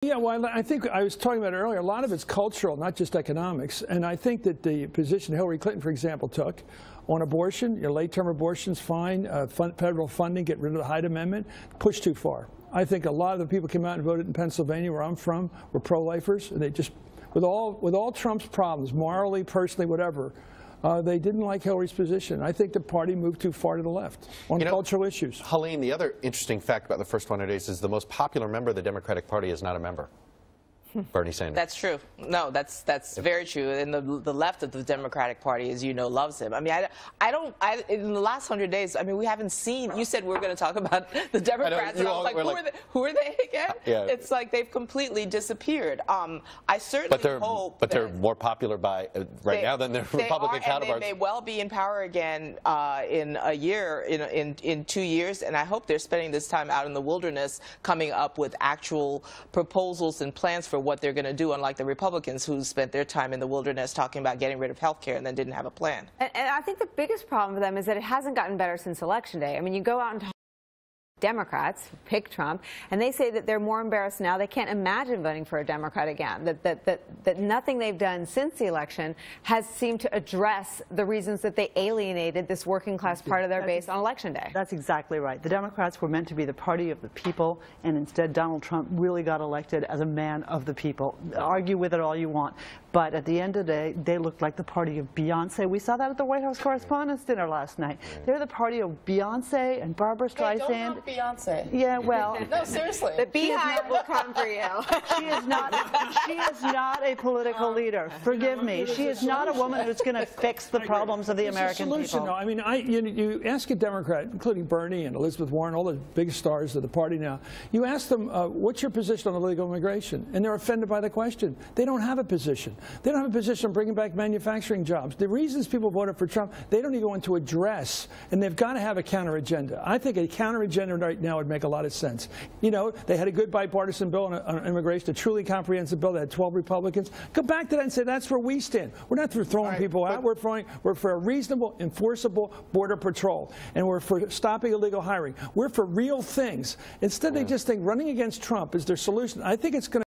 Yeah, well, I think I was talking about it earlier. A lot of it's cultural, not just economics. And I think that the position Hillary Clinton, for example, took on abortion, your late-term abortion's fine, federal funding, get rid of the Hyde Amendment, pushed too far. I think a lot of the people came out and voted in Pennsylvania, where I'm from, were pro-lifers. And they just, with all Trump's problems, morally, personally, whatever, they didn't like Hillary's position. I think the party moved too far to the left on cultural issues. Helene, the other interesting fact about the first 100 days is the most popular member of the Democratic Party is not a member. Bernie Sanders. That's true. No, that's very true. And the left of the Democratic Party, as you know, loves him. I mean, in the last 100 days, I mean, we haven't seen. You said we're going to talk about the Democrats, and I was like, who are they again? Yeah. It's like they've completely disappeared. I certainly hope. But they're more popular right now than their Republican counterparts. And they may well be in power again in a year, in 2 years. And I hope they're spending this time out in the wilderness, coming up with actual proposals and plans for what they're going to do, unlike the Republicans who spent their time in the wilderness talking about getting rid of health care and then didn't have a plan. And I think the biggest problem for them is that it hasn't gotten better since Election Day. I mean, you go out and talk to Democrats, pick Trump, and they say that they're more embarrassed now. They can't imagine voting for a Democrat again, that nothing they've done since the election has seemed to address the reasons that they alienated this working class part of their base on Election Day. That's exactly right. The Democrats were meant to be the party of the people, and instead Donald Trump really got elected as a man of the people. Argue with it all you want, but at the end of the day, they looked like the party of Beyonce. We saw that at the White House Correspondents' Dinner last night. They're the party of Beyonce and Barbara Streisand. Hey, don't knock Beyonce. Yeah, well. No, seriously. The Beehive will come for you. She is not a political leader. Forgive me. She is not a woman who's going to fix the problems of the American people. No, I mean, you ask a Democrat, including Bernie and Elizabeth Warren, all the big stars of the party now, you ask them, what's your position on illegal immigration? And they're offended by the question. They don't have a position. They don't have a position on bringing back manufacturing jobs. The reasons people voted for Trump, they don't even want to address, and they've got to have a counter agenda. I think a counter agenda right now would make a lot of sense. You know, they had a good bipartisan bill on immigration, a truly comprehensive bill that had 12 Republicans. Go back to that and say that's where we stand. We're not for throwing people out. We're for a reasonable, enforceable border patrol, and we're for stopping illegal hiring. We're for real things. Instead, they just think running against Trump is their solution. I think it's going to